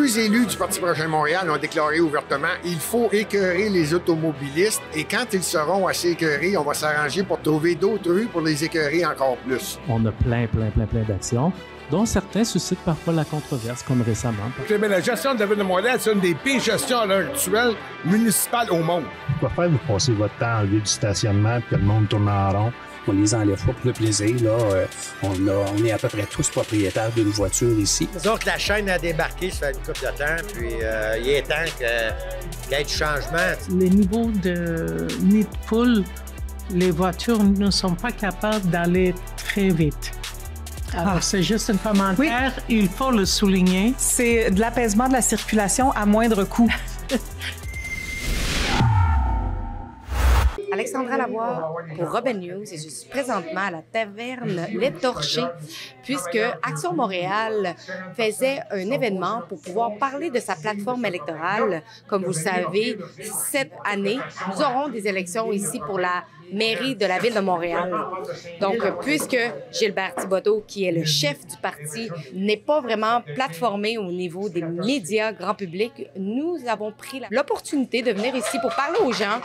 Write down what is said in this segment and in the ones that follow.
2 élus du Parti Projet Montréal ont déclaré ouvertement il faut écœurer les automobilistes et quand ils seront assez écœurés, on va s'arranger pour trouver d'autres rues pour les écœurer encore plus. On a plein d'actions, dont certains suscitent parfois la controverse, comme récemment. La gestion de la Ville de Montréal, c'est une des pires gestions à l'heure actuelle municipale au monde. Pourquoi faire vous passer votre temps en lieu du stationnement et que le monde tourne en rond? On les enlève pas pour le plaisir. Là. On est à peu près tous propriétaires d'une voiture ici. Disons que la chaîne a débarqué, ça fait une couple de temps, puis il est temps qu'il y ait du changement. Les niveaux de nid de poule, les voitures ne sont pas capables d'aller très vite. Alors, c'est juste un commentaire, il faut le souligner. C'est de l'apaisement de la circulation à moindre coût. Alexandra Lavoie pour Robin News et je suis présentement à la taverne Les Torchers puisque Action Montréal faisait un événement pour pouvoir parler de sa plateforme électorale. Comme vous le savez, cette année, nous aurons des élections ici pour la mairie de la Ville de Montréal. Donc, puisque Gilbert Thibodeau, qui est le chef du parti, n'est pas vraiment plateformé au niveau des médias grand public, nous avons pris l'opportunité de venir ici pour parler aux gens.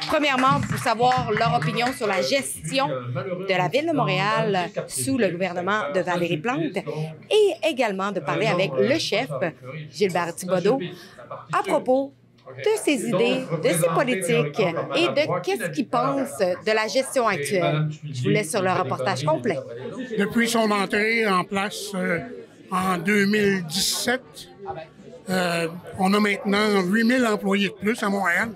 Premièrement, pour savoir leur opinion sur la gestion de la Ville de Montréal sous le gouvernement de Valérie Plante et également de parler avec le chef, Gilbert Thibodeau, à propos de ses idées, de ses politiques et de qu'est-ce qu'il pense de la gestion actuelle. Je vous laisse sur le reportage complet. Depuis son entrée en place en 2017, on a maintenant 8000 employés de plus à Montréal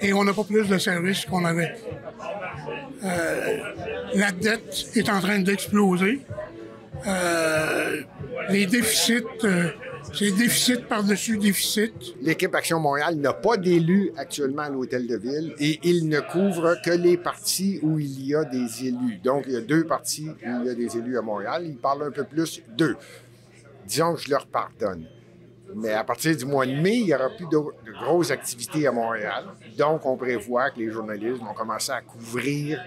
et on n'a pas plus de services qu'on avait. La dette est en train d'exploser. Les déficits... c'est déficit par-dessus déficit. L'équipe Action Montréal n'a pas d'élus actuellement à l'Hôtel de Ville et il ne couvre que les partis où il y a des élus. Donc, il y a 2 partis où il y a des élus à Montréal. Il parle un peu plus d'eux. Disons que je leur pardonne. Mais à partir du mois de mai, il n'y aura plus de grosses activités à Montréal. Donc, on prévoit que les journalistes vont commencer à couvrir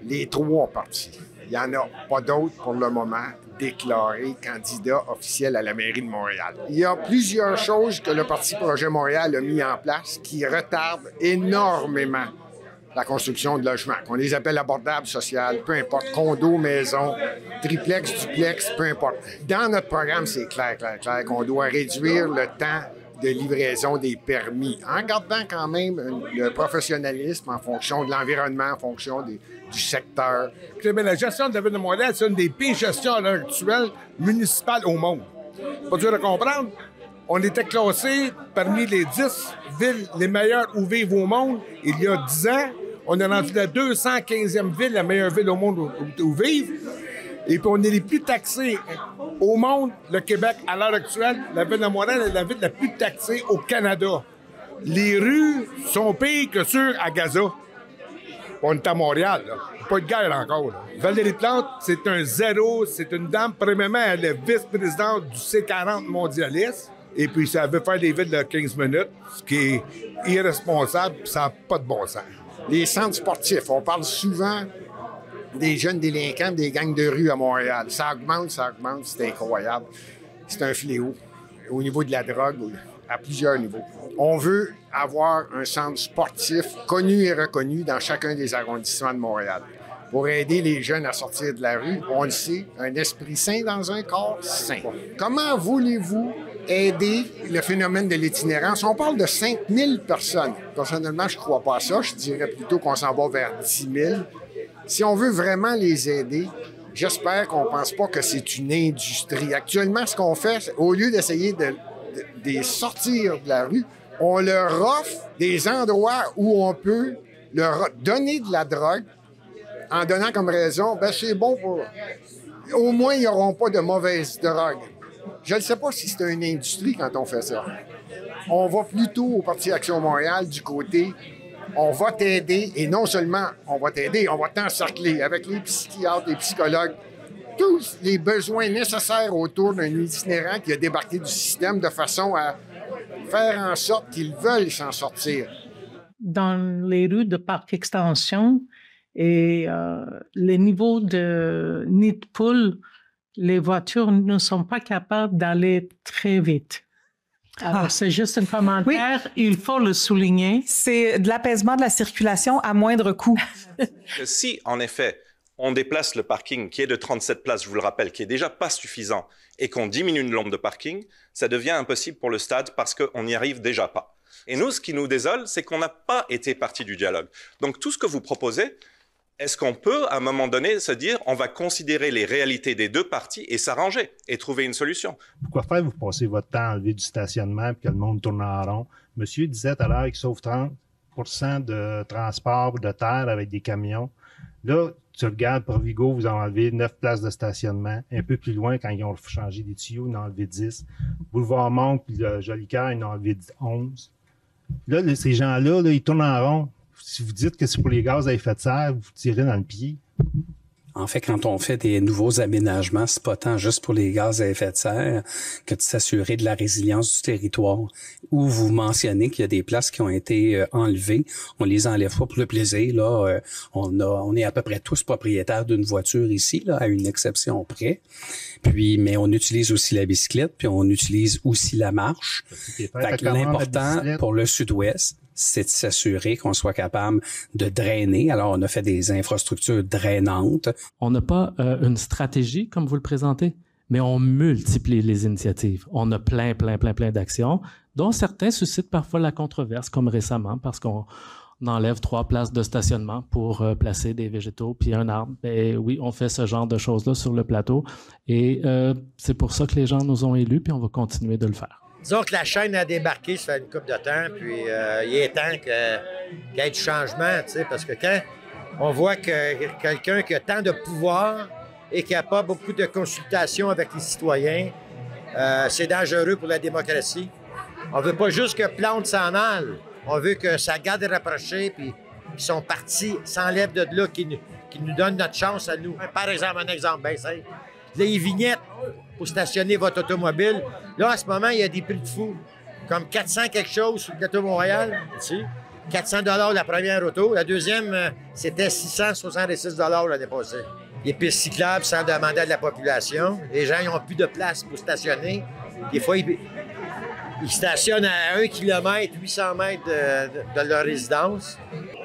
les 3 partis. Il n'y en a pas d'autres pour le moment déclarés candidats officiels à la mairie de Montréal. Il y a plusieurs choses que le Parti Projet Montréal a mis en place qui retardent énormément la construction de logements, qu'on les appelle abordables sociales, peu importe, condos, maisons, triplex, duplex, peu importe. Dans notre programme, c'est clair qu'on doit réduire le temps de livraison des permis, en gardant quand même le professionnalisme en fonction de l'environnement, en fonction du secteur. La gestion de la Ville de Montréal, c'est une des pires gestions à l'heure actuelle municipale au monde. Pas dur à comprendre. On était classé parmi les 10 villes les meilleures où vivre au monde il y a 10 ans. On est rendu la 215e ville, la meilleure ville au monde où vivre. Et puis on est les plus taxés au monde, le Québec, à l'heure actuelle. La Ville de Montréal est la ville la plus taxée au Canada. Les rues sont pires que ceux à Gaza. On est à Montréal, là. Pas de guerre encore. Là. Valérie Plante, c'est un zéro. C'est une dame, premièrement, elle est vice-présidente du C40 mondialiste. Et puis, ça veut faire des villes de 15 minutes, ce qui est irresponsable, ça n'a pas de bon sens. Les centres sportifs, on parle souvent des jeunes délinquants, des gangs de rue à Montréal. Ça augmente, c'est incroyable. C'est un fléau au niveau de la drogue, à plusieurs niveaux. On veut avoir un centre sportif connu et reconnu dans chacun des arrondissements de Montréal pour aider les jeunes à sortir de la rue. On le sait, un esprit sain dans un corps sain. Comment voulez-vous aider le phénomène de l'itinérance? On parle de 5000 personnes. Personnellement, je ne crois pas à ça. Je dirais plutôt qu'on s'en va vers 10 000. Si on veut vraiment les aider, j'espère qu'on ne pense pas que c'est une industrie. Actuellement, ce qu'on fait, au lieu d'essayer de les sortir de la rue, on leur offre des endroits où on peut leur donner de la drogue en donnant comme raison, c'est bon pour... Au moins, ils n'auront pas de mauvaise drogue. Je ne sais pas si c'est une industrie quand on fait ça. On va plutôt au Parti Action Montréal du côté, on va t'aider, et non seulement on va t'aider, on va t'encercler avec les psychiatres, les psychologues, tous les besoins nécessaires autour d'un itinérant qui a débarqué du système de façon à faire en sorte qu'ils veulent s'en sortir. Dans les rues de Parc Extension, et les niveaux de nid de poule les voitures ne sont pas capables d'aller très vite. Alors, c'est juste un commentaire, il faut le souligner. C'est de l'apaisement de la circulation à moindre coût. Si, en effet, on déplace le parking qui est de 37 places, je vous le rappelle, qui est déjà pas suffisant, et qu'on diminue le nombre de parking, ça devient impossible pour le stade parce qu'on n'y arrive déjà pas. Et nous, ce qui nous désole, c'est qu'on n'a pas été partie du dialogue. Donc, tout ce que vous proposez, est-ce qu'on peut, à un moment donné, se dire on va considérer les réalités des deux parties et s'arranger et trouver une solution? Pourquoi faire vous passez votre temps à enlever du stationnement et que le monde tourne en rond? Monsieur disait tout à l'heure qu'il sauve 30% de transport de terre avec des camions. Là, tu regardes, Provigo, vous avez enlevé 9 places de stationnement. Un peu plus loin, quand ils ont changé des tuyaux, ils en ont enlevé 10. Boulevard Monque, puis le Jolicoeur, ils en ont enlevé 11. Là, ces gens-là, là, ils tournent en rond. Si vous dites que c'est pour les gaz à effet de serre, vous tirez dans le pied. En fait, quand on fait des nouveaux aménagements, c'est pas tant juste pour les gaz à effet de serre que de s'assurer de la résilience du territoire. Où vous mentionnez qu'il y a des places qui ont été enlevées, on les enlève pas pour le plaisir. Là, on est à peu près tous propriétaires d'une voiture ici, là, à une exception près. Puis, mais on utilise aussi la bicyclette, puis on utilise aussi la marche. Fait que l'important pour le Sud-Ouest, c'est de s'assurer qu'on soit capable de drainer. Alors, on a fait des infrastructures drainantes. On n'a pas une stratégie comme vous le présentez, mais on multiplie les initiatives. On a plein d'actions, dont certains suscitent parfois la controverse, comme récemment, parce qu'on enlève 3 places de stationnement pour placer des végétaux puis un arbre. Et oui, on fait ce genre de choses-là sur le plateau. Et c'est pour ça que les gens nous ont élus, puis on va continuer de le faire. Disons que la chaîne a débarqué, ça fait une couple de temps, puis il est temps qu'il y ait du changement, tu sais, parce que quand on voit que quelqu'un qui a tant de pouvoir et qui n'a pas beaucoup de consultation avec les citoyens, c'est dangereux pour la démocratie. On veut pas juste que Plante s'en aille, on veut que sa garde rapprochée, puis qu'ils sont partis, s'enlèvent de là, qui nous donnent notre chance à nous. Par exemple, un exemple bien simple. Les vignettes pour stationner votre automobile. Là, en ce moment, il y a des prix de fou. Comme 400 quelque chose sur le Gâteau Montréal, ici. 400 $ la première auto. La deuxième, c'était 666 $ l'année passée. Les pistes cyclables sans demander à la population. Les gens n'ont plus de place pour stationner. Des fois, ils stationnent à 1 km, 800 mètres de leur résidence.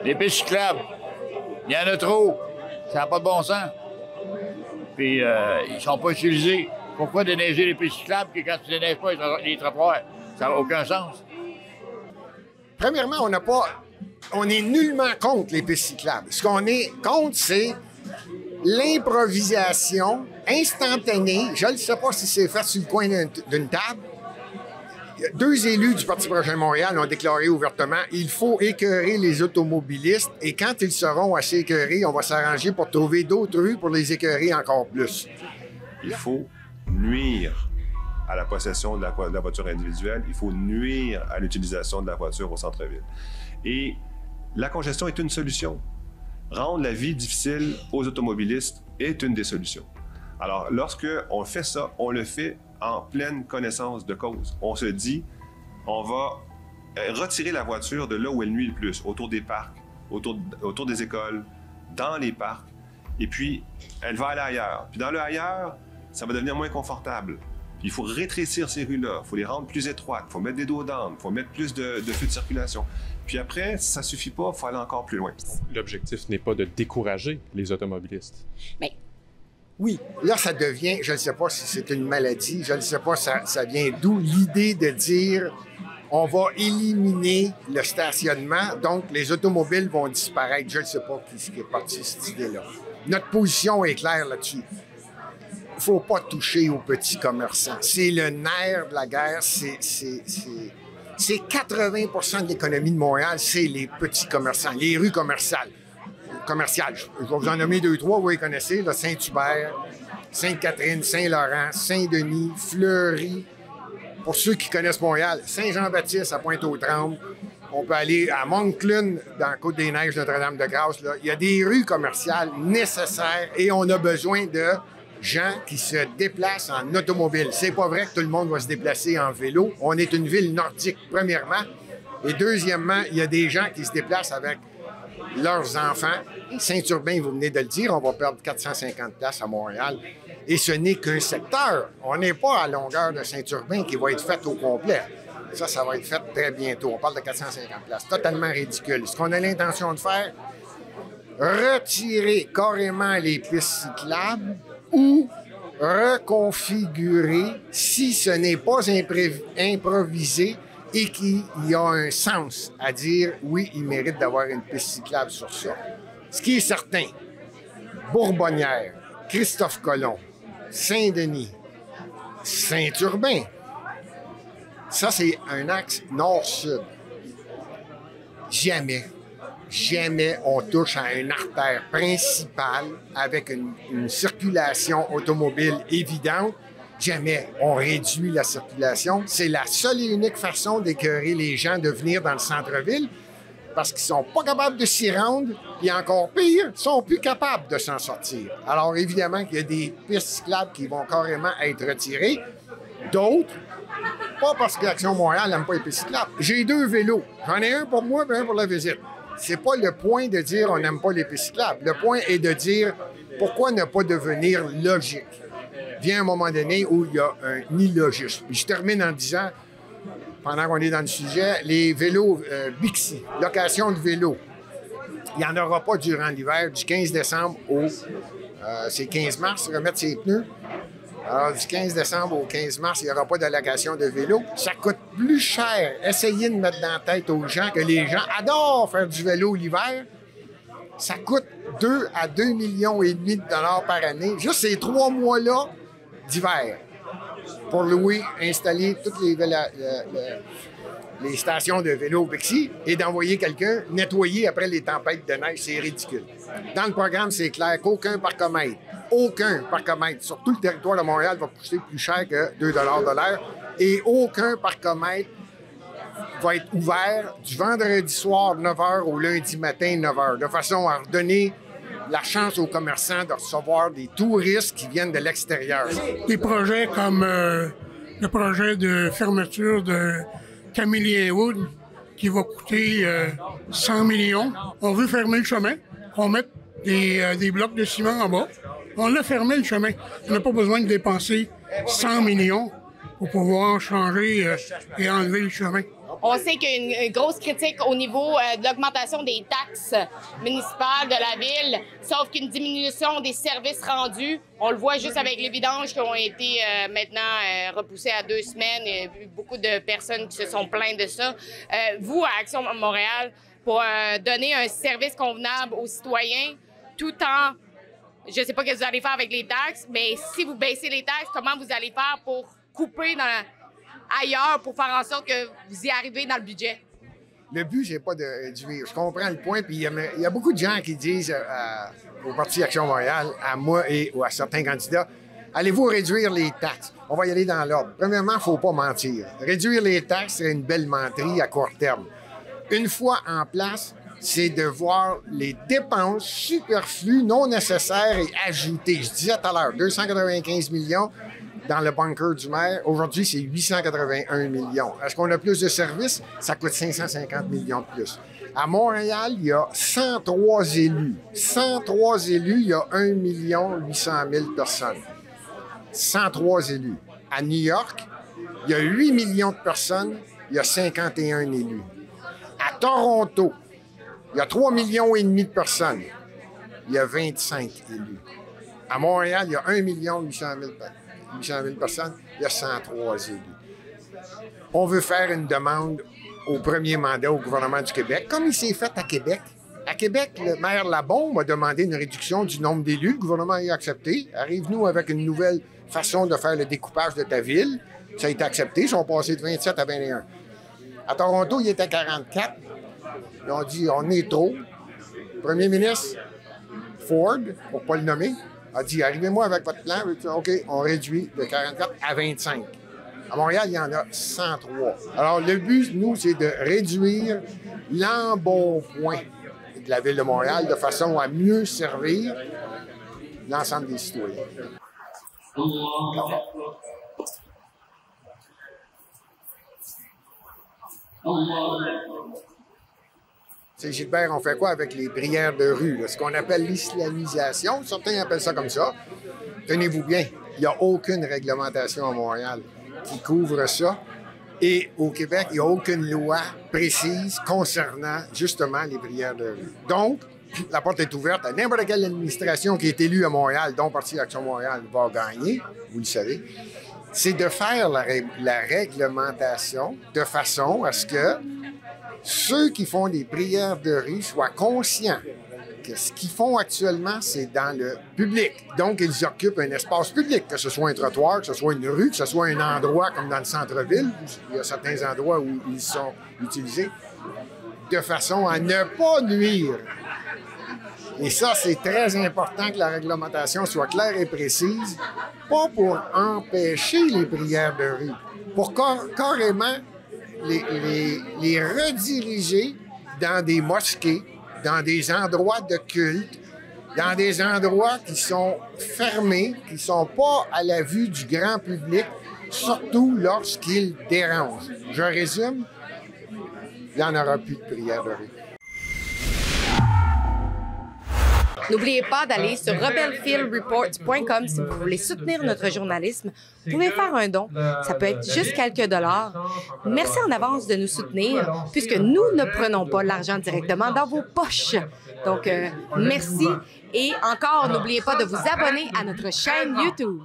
Les pistes cyclables, il y en a trop. Ça n'a pas de bon sens. Puis, ils sont pas utilisés. Pourquoi déneiger les pistes cyclables que quand tu déneiges pas les trottoirs? Ça n'a aucun sens. Premièrement, on est nullement contre les pistes cyclables. Ce qu'on est contre, c'est l'improvisation instantanée. Je ne sais pas si c'est fait sur le coin d'une table. 2 élus du Parti projet de Montréal ont déclaré ouvertement il faut écœurer les automobilistes et quand ils seront assez écœurés, on va s'arranger pour trouver d'autres rues pour les écœurer encore plus. Il faut nuire à la possession de la voiture individuelle, il faut nuire à l'utilisation de la voiture au centre-ville. Et la congestion est une solution. Rendre la vie difficile aux automobilistes est une des solutions. Alors, lorsque on fait ça, on le fait en pleine connaissance de cause. On se dit, on va retirer la voiture de là où elle nuit le plus, autour des parcs, autour des écoles, dans les parcs, et puis elle va aller ailleurs. Puis dans le ailleurs, ça va devenir moins confortable. Puis il faut rétrécir ces rues-là, il faut les rendre plus étroites, il faut mettre des dos d'âne, il faut mettre plus de feux de circulation. Puis après, si ça ne suffit pas, il faut aller encore plus loin. L'objectif n'est pas de décourager les automobilistes. Mais oui, là, ça devient, je ne sais pas si c'est une maladie, je ne sais pas ça vient d'où l'idée de dire on va éliminer le stationnement, donc les automobiles vont disparaître. Je ne sais pas qui est parti cette idée-là. Notre position est claire là-dessus. Il ne faut pas toucher aux petits commerçants. C'est le nerf de la guerre, c'est 80% de l'économie de Montréal, c'est les petits commerçants, les rues commerciales. Je vais vous en nommer 2-3, vous les connaissez, là, Saint-Hubert, Sainte-Catherine, Saint-Laurent, Saint-Denis, Fleury. Pour ceux qui connaissent Montréal, Saint-Jean-Baptiste à Pointe-aux-Trembles. On peut aller à Moncton, dans Côte-des-Neiges, Notre-Dame-de-Grâce. Là. Il y a des rues commerciales nécessaires et on a besoin de gens qui se déplacent en automobile. C'est pas vrai que tout le monde va se déplacer en vélo. On est une ville nordique, premièrement. Et deuxièmement, il y a des gens qui se déplacent avec leurs enfants. Saint-Urbain, vous venez de le dire, on va perdre 450 places à Montréal. Et ce n'est qu'un secteur. On n'est pas à longueur de Saint-Urbain qui va être fait au complet. Ça va être fait très bientôt. On parle de 450 places. Totalement ridicule. Ce qu'on a l'intention de faire, retirer carrément les pistes cyclables ou reconfigurer si ce n'est pas improvisé et qu'il y a un sens à dire oui, il mérite d'avoir une piste cyclable sur ça. Ce qui est certain, Bourbonnière, Christophe-Colomb, Saint-Denis, Saint-Urbain, ça c'est un axe nord-sud. Jamais on touche à une artère principale avec une circulation automobile évidente. Jamais on réduit la circulation. C'est la seule et unique façon d'écœurer les gens de venir dans le centre-ville parce qu'ils sont pas capables de s'y rendre et encore pire, ils sont plus capables de s'en sortir. Alors évidemment qu'il y a des pistes cyclables qui vont carrément être retirées. D'autres, pas parce qu'Action Montréal n'aime pas les pistes cyclables. J'ai 2 vélos. J'en ai un pour moi et un pour la visite. C'est pas le point de dire on n'aime pas les pistes cyclables. Le point est de dire pourquoi ne pas devenir logique. Vient un moment donné où il y a un illogisme. Je termine en disant, pendant qu'on est dans le sujet, les vélos Bixi, location de vélos. Il n'y en aura pas durant l'hiver, du 15 décembre au c'est 15 mars, remettre ses pneus. Alors, du 15 décembre au 15 mars, il n'y aura pas d'allocation de vélo. Ça coûte plus cher. Essayez de mettre dans la tête aux gens que les gens adorent faire du vélo l'hiver. Ça coûte 2 à 2,5 millions de dollars par année, juste ces 3 mois-là d'hiver, pour louer, installer toutes les stations de vélo Bixi et d'envoyer quelqu'un nettoyer après les tempêtes de neige. C'est ridicule. Dans le programme, c'est clair qu'aucun parcomètre sur tout le territoire de Montréal va coûter plus cher que 2 $ de l'heure et aucun parcomètre va être ouvert du vendredi soir 9h au lundi matin 9h, de façon à redonner la chance aux commerçants de recevoir des touristes qui viennent de l'extérieur. Des projets comme le projet de fermeture de Camillien-Wood qui va coûter 100 millions. On veut fermer le chemin. On met des blocs de ciment en bas. On l'a fermé le chemin. On n'a pas besoin de dépenser 100 millions pour pouvoir changer et enlever le chemin. On sait qu'il y a une grosse critique au niveau de l'augmentation des taxes municipales de la ville, sauf qu'une diminution des services rendus. On le voit juste avec les vidanges qui ont été maintenant repoussés à 2 semaines. Il y a eu beaucoup de personnes qui se sont plaintes de ça. Vous, à Action Montréal, pour donner un service convenable aux citoyens, tout en... Je ne sais pas ce que vous allez faire avec les taxes, mais si vous baissez les taxes, comment vous allez faire pour couper ailleurs pour faire en sorte que vous y arrivez dans le budget? Le but, c'est pas de réduire. Je comprends le point, puis il y a beaucoup de gens qui disent au Parti Action Montréal, à moi et à certains candidats, allez-vous réduire les taxes? On va y aller dans l'ordre. Premièrement, il ne faut pas mentir. Réduire les taxes, c'est une belle menterie à court terme. Une fois en place, c'est de voir les dépenses superflues, non nécessaires et ajoutées. Je disais tout à l'heure, 295 millions dans le bunker du maire. Aujourd'hui, c'est 881 millions. Est-ce qu'on a plus de services? Ça coûte 550 millions de plus. À Montréal, il y a 103 élus. 103 élus, il y a 1 800 000 personnes. 103 élus. À New York, il y a 8 millions de personnes, il y a 51 élus. À Toronto, il y a 3,5 millions de personnes. Il y a 25 élus. À Montréal, il y a 1 800 000 personnes. Il y a 103 élus. On veut faire une demande au premier mandat au gouvernement du Québec, comme il s'est fait à Québec. À Québec, le maire Labombe a demandé une réduction du nombre d'élus. Le gouvernement y a accepté. Arrive-nous avec une nouvelle façon de faire le découpage de ta ville. Ça a été accepté. Ils sont passés de 27 à 21. À Toronto, il était 44. Ils ont dit, on est trop. Le premier ministre, Ford, pour ne pas le nommer, a dit, arrivez-moi avec votre plan. OK, on réduit de 44 à 25. À Montréal, il y en a 103. Alors, le but, nous, c'est de réduire l'embonpoint de la Ville de Montréal de façon à mieux servir l'ensemble des citoyens. sais, Gilbert, on fait quoi avec les prières de rue? Là? Ce qu'on appelle l'islamisation, certains appellent ça comme ça. Tenez-vous bien, il n'y a aucune réglementation à Montréal qui couvre ça. Et au Québec, il n'y a aucune loi précise concernant justement les prières de rue. Donc, la porte est ouverte à n'importe quelle administration qui est élue à Montréal, dont Parti Action Montréal va gagner, vous le savez. C'est de faire la réglementation de façon à ce que ceux qui font des prières de rue soient conscients que ce qu'ils font actuellement, c'est dans le public. Donc, ils occupent un espace public, que ce soit un trottoir, que ce soit une rue, que ce soit un endroit comme dans le centre-ville, où il y a certains endroits où ils sont utilisés, de façon à ne pas nuire. Et ça, c'est très important que la réglementation soit claire et précise, pas pour empêcher les prières de rue, pour carrément les rediriger dans des mosquées, dans des endroits de culte, dans des endroits qui sont fermés, qui ne sont pas à la vue du grand public, surtout lorsqu'ils dérangent. Je résume, il n'y en aura plus de prières de rue. N'oubliez pas d'aller sur rebelfieldreports.com si vous voulez soutenir notre journalisme. Vous pouvez faire un don. Ça peut être juste quelques dollars. Merci en avance de nous soutenir puisque nous ne prenons pas l'argent directement dans vos poches. Donc, merci. Et encore, n'oubliez pas de vous abonner à notre chaîne YouTube.